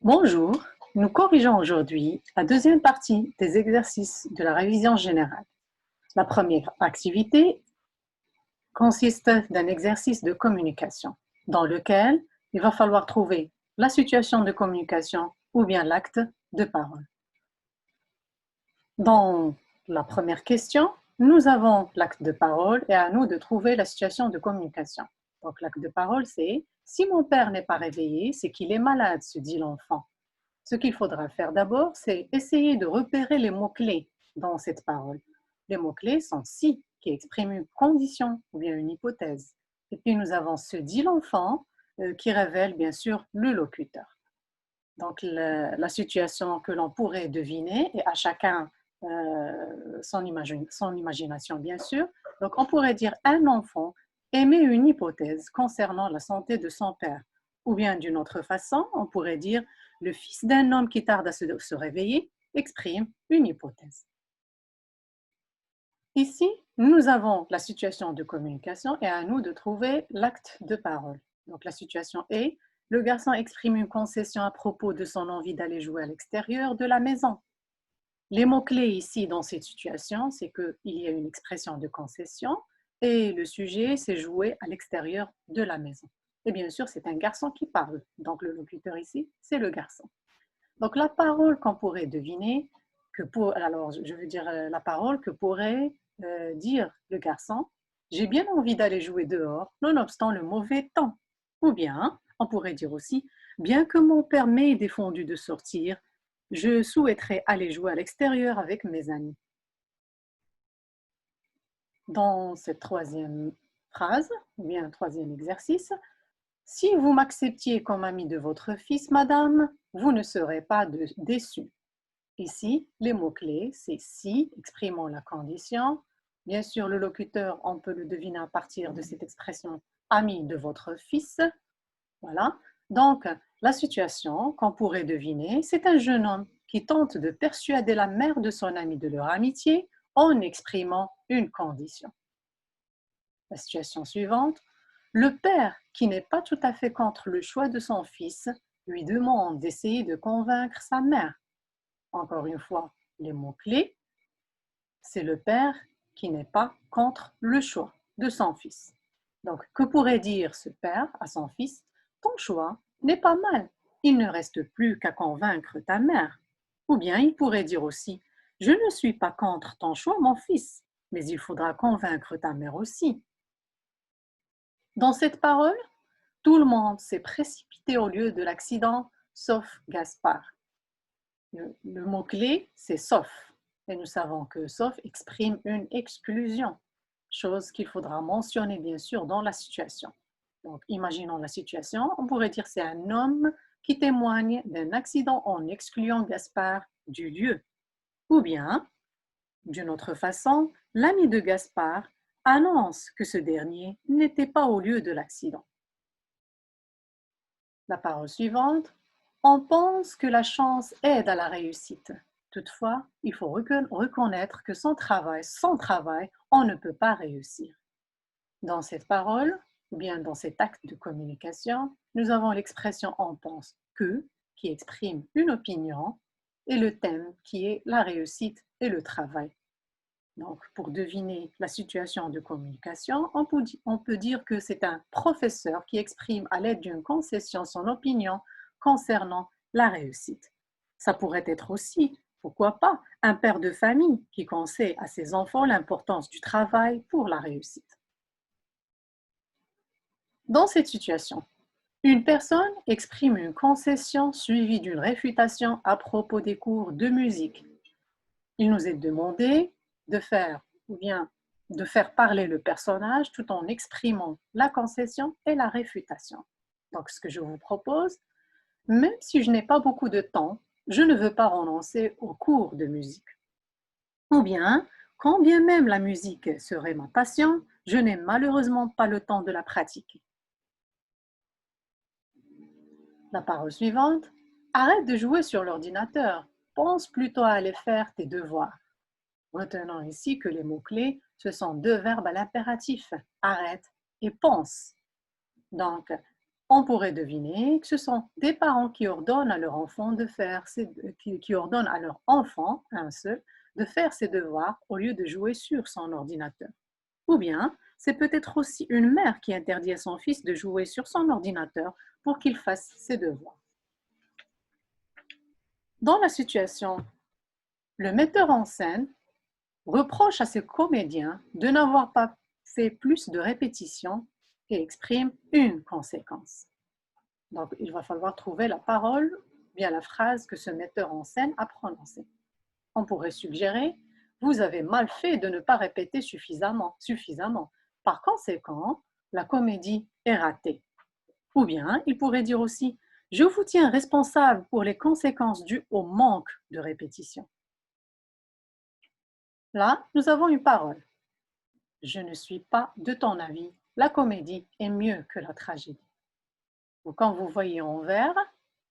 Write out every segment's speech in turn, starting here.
Bonjour, nous corrigeons aujourd'hui la deuxième partie des exercices de la révision générale. La première activité consiste d'un exercice de communication dans lequel il va falloir trouver la situation de communication ou bien l'acte de parole. Dans la première question, nous avons l'acte de parole et à nous de trouver la situation de communication. Donc l'acte de parole, c'est « Si mon père n'est pas réveillé, c'est qu'il est malade », se dit l'enfant. Ce qu'il faudra faire d'abord, c'est essayer de repérer les mots-clés dans cette parole. Les mots-clés sont si, qui expriment une condition ou bien une hypothèse. Et puis nous avons ce dit l'enfant qui révèle bien sûr le locuteur. Donc la situation que l'on pourrait deviner, et à chacun son imagination bien sûr. Donc on pourrait dire un enfant émet une hypothèse concernant la santé de son père. Ou bien d'une autre façon, on pourrait dire le fils d'un homme qui tarde à se réveiller exprime une hypothèse. Ici, nous avons la situation de communication et à nous de trouver l'acte de parole. Donc la situation est, le garçon exprime une concession à propos de son envie d'aller jouer à l'extérieur de la maison. Les mots-clés ici dans cette situation, c'est qu'il y a une expression de concession et le sujet, c'est jouer à l'extérieur de la maison. Et bien sûr, c'est un garçon qui parle. Donc le locuteur ici, c'est le garçon. Donc la parole qu'on pourrait deviner, alors je veux dire la parole que pourrait dire le garçon, j'ai bien envie d'aller jouer dehors, nonobstant le mauvais temps. Ou bien, on pourrait dire aussi, bien que mon père m'ait défendu de sortir, je souhaiterais aller jouer à l'extérieur avec mes amis. Dans cette troisième phrase, ou bien troisième exercice, si vous m'acceptiez comme ami de votre fils, madame, vous ne serez pas déçue. Ici, les mots-clés, c'est si, exprimant la condition. Bien sûr, le locuteur, on peut le deviner à partir de cette expression ami de votre fils. Voilà. Donc, la situation qu'on pourrait deviner, c'est un jeune homme qui tente de persuader la mère de son ami de leur amitié en exprimant une condition. La situation suivante, le père, qui n'est pas tout à fait contre le choix de son fils, lui demande d'essayer de convaincre sa mère. Encore une fois, les mots-clés, c'est le père qui n'est pas contre le choix de son fils. Donc, que pourrait dire ce père à son fils? Ton choix n'est pas mal, il ne reste plus qu'à convaincre ta mère. Ou bien il pourrait dire aussi, je ne suis pas contre ton choix, mon fils, mais il faudra convaincre ta mère aussi. Dans cette parole, tout le monde s'est précipité au lieu de l'accident, sauf Gaspard. Le mot-clé, c'est sauf. Et nous savons que sauf exprime une exclusion, chose qu'il faudra mentionner bien sûr dans la situation. Donc, imaginons la situation, on pourrait dire c'est un homme qui témoigne d'un accident en excluant Gaspard du lieu. Ou bien, d'une autre façon, l'ami de Gaspard annonce que ce dernier n'était pas au lieu de l'accident. La parole suivante, on pense que la chance aide à la réussite. Toutefois, il faut reconnaître que sans travail, on ne peut pas réussir. Dans cette parole, ou bien dans cet acte de communication, nous avons l'expression on pense que, qui exprime une opinion, et le thème qui est la réussite et le travail. Donc, pour deviner la situation de communication, on peut dire que c'est un professeur qui exprime à l'aide d'une concession son opinion concernant la réussite. Ça pourrait être aussi, pourquoi pas, un père de famille qui conseille à ses enfants l'importance du travail pour la réussite. Dans cette situation, une personne exprime une concession suivie d'une réfutation à propos des cours de musique. Il nous est demandé de faire ou bien de faire parler le personnage tout en exprimant la concession et la réfutation. Donc, ce que je vous propose, même si je n'ai pas beaucoup de temps, je ne veux pas renoncer au cours de musique. Ou bien, quand bien même la musique serait ma passion, je n'ai malheureusement pas le temps de la pratiquer. La parole suivante, arrête de jouer sur l'ordinateur, pense plutôt à aller faire tes devoirs. Retenons ici que les mots-clés, ce sont deux verbes à l'impératif, arrête et pense. Donc, On pourrait deviner que ce sont des parents qui ordonnent à leur enfant qui ordonnent à leur enfant, un seul, de faire ses devoirs au lieu de jouer sur son ordinateur. Ou bien, c'est peut-être aussi une mère qui interdit à son fils de jouer sur son ordinateur pour qu'il fasse ses devoirs. Dans la situation, le metteur en scène reproche à ses comédiens de n'avoir pas fait plus de répétitions et exprime une conséquence. Donc, il va falloir trouver la parole, bien la phrase que ce metteur en scène a prononcée. On pourrait suggérer « Vous avez mal fait de ne pas répéter suffisamment. Par conséquent, la comédie est ratée. » Ou bien, il pourrait dire aussi « Je vous tiens responsable pour les conséquences dues au manque de répétition. » Là, nous avons une parole. Je ne suis pas de ton avis. La comédie est mieux que la tragédie. Donc, quand vous voyez en vert,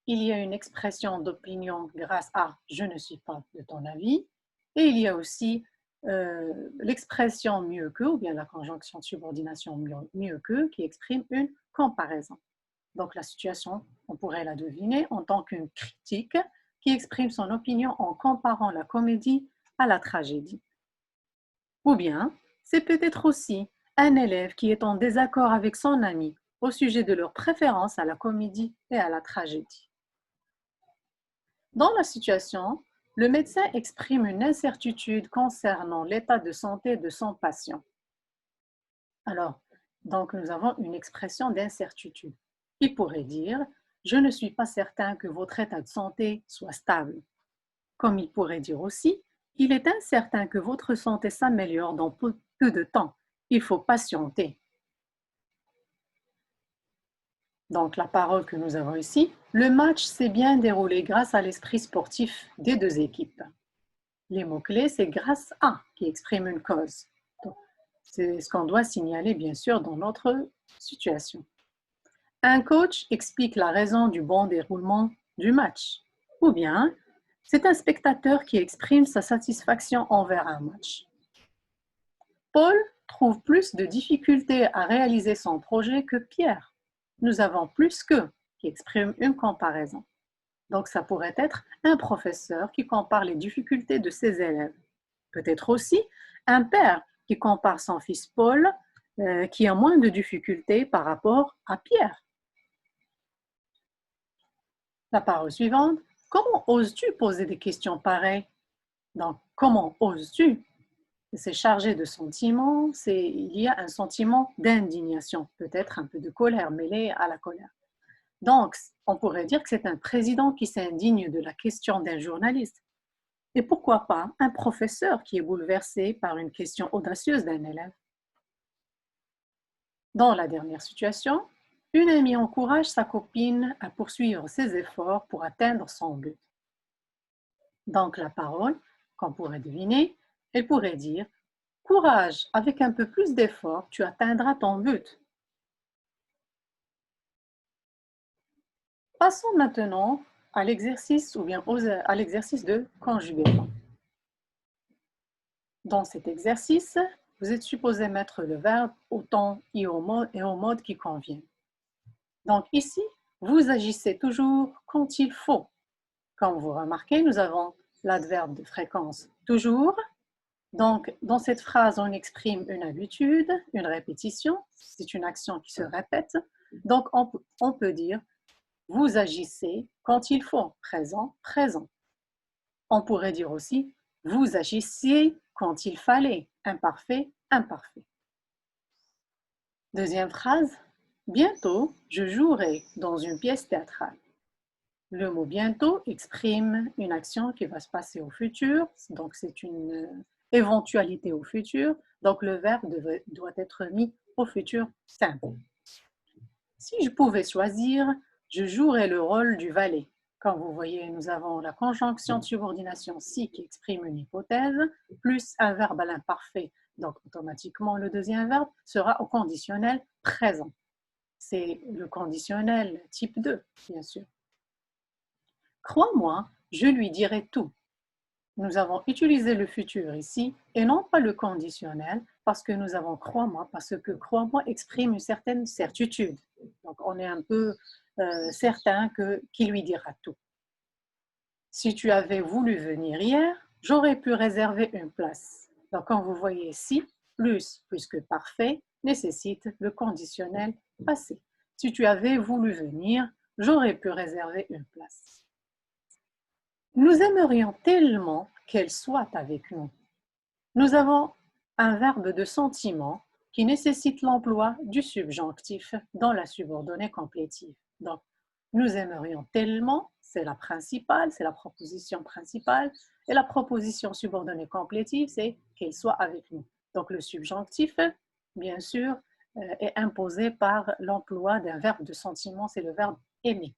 il y a une expression d'opinion grâce à « je ne suis pas de ton avis » et il y a aussi l'expression mieux que ou bien la conjonction de subordination mieux que qui exprime une comparaison. Donc la situation, on pourrait la deviner en tant qu'une critique qui exprime son opinion en comparant la comédie à la tragédie. Ou bien, c'est peut-être aussi un élève qui est en désaccord avec son ami au sujet de leur préférence à la comédie et à la tragédie. Dans la situation, le médecin exprime une incertitude concernant l'état de santé de son patient. Alors, donc nous avons une expression d'incertitude. Il pourrait dire « Je ne suis pas certain que votre état de santé soit stable ». Comme il pourrait dire aussi « Il est incertain que votre santé s'améliore dans peu de temps. Il faut patienter ». Donc la parole que nous avons ici, le match s'est bien déroulé grâce à l'esprit sportif des deux équipes. Les mots-clés, c'est grâce à qui exprime une cause. C'est ce qu'on doit signaler bien sûr dans notre situation. Un coach explique la raison du bon déroulement du match. Ou bien, c'est un spectateur qui exprime sa satisfaction envers un match. Paul trouve plus de difficultés à réaliser son projet que Pierre. Nous avons plus que qui exprime une comparaison. Donc, ça pourrait être un professeur qui compare les difficultés de ses élèves. Peut-être aussi un père qui compare son fils Paul, qui a moins de difficultés par rapport à Pierre. La parole suivante, comment oses-tu poser des questions pareilles? Donc, comment oses-tu? C'est chargé de sentiments, il y a un sentiment d'indignation, peut-être un peu de colère mêlée à la colère. Donc, on pourrait dire que c'est un président qui s'indigne de la question d'un journaliste. Et pourquoi pas un professeur qui est bouleversé par une question audacieuse d'un élève. Dans la dernière situation, une amie encourage sa copine à poursuivre ses efforts pour atteindre son but. Donc la parole, qu'on pourrait deviner, elle pourrait dire « Courage, avec un peu plus d'effort, tu atteindras ton but ». Passons maintenant à l'exercice ou bien à l'exercice de conjugaison. Dans cet exercice, vous êtes supposé mettre le verbe au temps et au mode qui convient. Donc ici, vous agissez toujours quand il faut. Comme vous remarquez, nous avons l'adverbe de fréquence toujours. Donc, dans cette phrase, on exprime une habitude, une répétition. C'est une action qui se répète. Donc, on peut dire vous agissez quand il faut, présent, présent. On pourrait dire aussi vous agissiez quand il fallait, imparfait, imparfait. Deuxième phrase, bientôt, je jouerai dans une pièce théâtrale. Le mot bientôt exprime une action qui va se passer au futur, donc c'est une éventualité au futur, donc le verbe doit être mis au futur simple. Si je pouvais choisir, je jouerais le rôle du valet. Comme vous voyez, nous avons la conjonction de subordination si qui exprime une hypothèse, plus un verbe à l'imparfait. Donc, automatiquement, le deuxième verbe sera au conditionnel présent. C'est le conditionnel type 2, bien sûr. Crois-moi, je lui dirai tout. Nous avons utilisé le futur ici et non pas le conditionnel parce que nous avons crois-moi, parce que crois-moi exprime une certaine certitude. Donc, on est un peu certain qu'il lui dira tout. Si tu avais voulu venir hier, j'aurais pu réserver une place. Donc, quand vous voyez ici, plus que parfait, nécessite le conditionnel passé. Si tu avais voulu venir, j'aurais pu réserver une place. Nous aimerions tellement qu'elle soit avec nous. Nous avons un verbe de sentiment qui nécessite l'emploi du subjonctif dans la subordonnée complétive. Donc, nous aimerions tellement, c'est la principale, c'est la proposition principale, et la proposition subordonnée complétive, c'est qu'elle soit avec nous. Donc, le subjonctif, bien sûr, est imposé par l'emploi d'un verbe de sentiment, c'est le verbe aimer.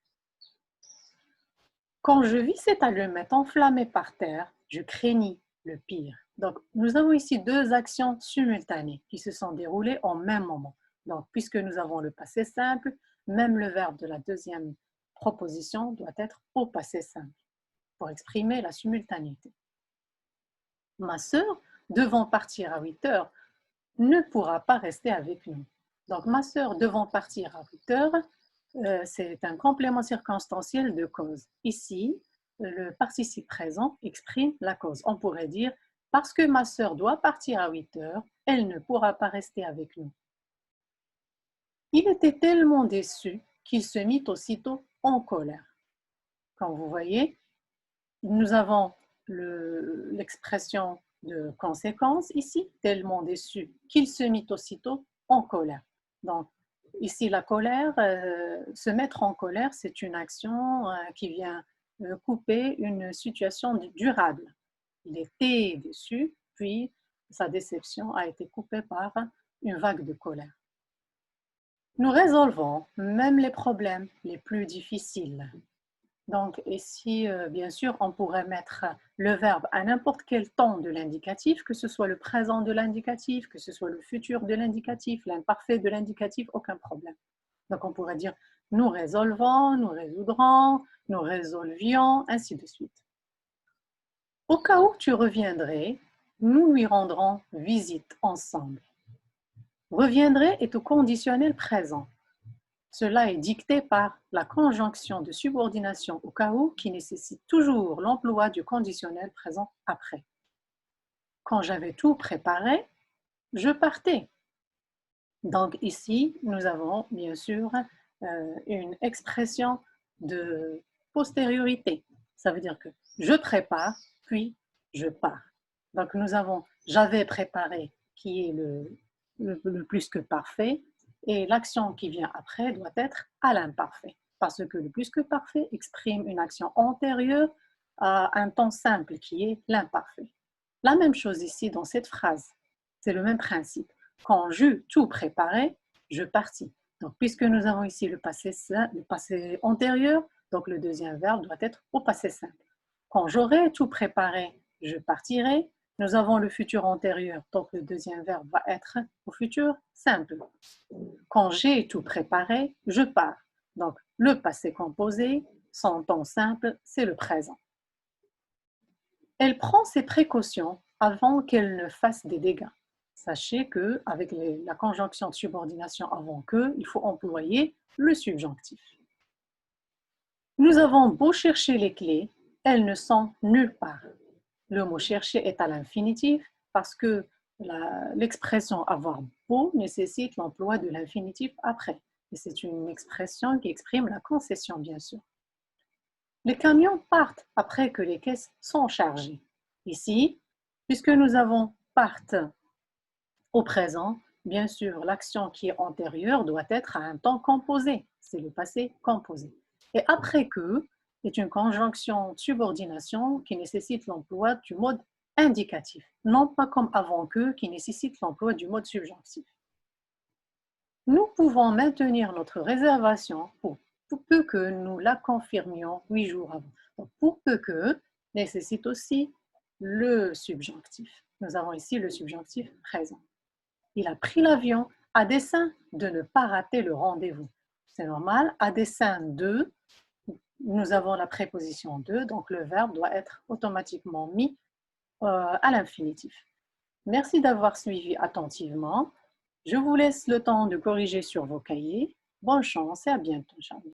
Quand je vis cette allumette enflammée par terre, je craignis le pire. Donc, nous avons ici deux actions simultanées qui se sont déroulées en même moment. Donc, puisque nous avons le passé simple, même le verbe de la deuxième proposition doit être au passé simple pour exprimer la simultanéité. Ma sœur, devant partir à 8 heures, ne pourra pas rester avec nous. Donc, ma sœur, devant partir à 8 heures, c'est un complément circonstanciel de cause. Ici, le participe présent exprime la cause. On pourrait dire « Parce que ma sœur doit partir à 8 heures, elle ne pourra pas rester avec nous. » Il était tellement déçu qu'il se mit aussitôt en colère. Comme vous voyez, nous avons l'expression de conséquence ici, tellement déçu qu'il se mit aussitôt en colère. Donc, ici, la colère, se mettre en colère, c'est une action qui vient couper une situation durable. Il était déçu, puis sa déception a été coupée par une vague de colère. Nous résolvons même les problèmes les plus difficiles. Donc ici, bien sûr, on pourrait mettre le verbe à n'importe quel temps de l'indicatif, que ce soit le présent de l'indicatif, que ce soit le futur de l'indicatif, l'imparfait de l'indicatif, aucun problème. Donc on pourrait dire nous résolvons, nous résoudrons, nous résolvions, ainsi de suite. Au cas où tu reviendrais, nous lui rendrons visite ensemble. Reviendrait est au conditionnel présent. Cela est dicté par la conjonction de subordination au cas où qui nécessite toujours l'emploi du conditionnel présent après. Quand j'avais tout préparé, je partais. Donc ici, nous avons bien sûr une expression de postériorité. Ça veut dire que je prépare, puis je pars. Donc nous avons j'avais préparé qui est le plus que parfait, et l'action qui vient après doit être à l'imparfait, parce que le plus que parfait exprime une action antérieure à un temps simple qui est l'imparfait. La même chose ici dans cette phrase, c'est le même principe. Quand j'eus tout préparé, je partis. Donc, puisque nous avons ici le passé antérieur, donc le deuxième verbe doit être au passé simple. Quand j'aurai tout préparé, je partirai. Nous avons le futur antérieur, donc le deuxième verbe va être au futur simple. Quand j'ai tout préparé, je pars. Donc, le passé composé, son temps simple, c'est le présent. Elle prend ses précautions avant qu'elle ne fasse des dégâts. Sachez qu'avec la conjonction de subordination avant que, il faut employer le subjonctif. Nous avons beau chercher les clés, elles ne sont nulle part. Le mot chercher est à l'infinitif parce que l'expression avoir beau nécessite l'emploi de l'infinitif après. Et c'est une expression qui exprime la concession, bien sûr. Les camions partent après que les caisses sont chargées. Ici, puisque nous avons partent au présent, bien sûr, l'action qui est antérieure doit être à un temps composé. C'est le passé composé. Et après que est une conjonction de subordination qui nécessite l'emploi du mode indicatif, non pas comme avant que qui nécessite l'emploi du mode subjonctif. Nous pouvons maintenir notre réservation pour peu que nous la confirmions 8 jours avant. Donc, pour peu que nécessite aussi le subjonctif. Nous avons ici le subjonctif présent. Il a pris l'avion à dessein de ne pas rater le rendez-vous. C'est normal, à dessein de, nous avons la préposition de, donc le verbe doit être automatiquement mis à l'infinitif. Merci d'avoir suivi attentivement. Je vous laisse le temps de corriger sur vos cahiers Bonne chance et à bientôt, Inch'Allah.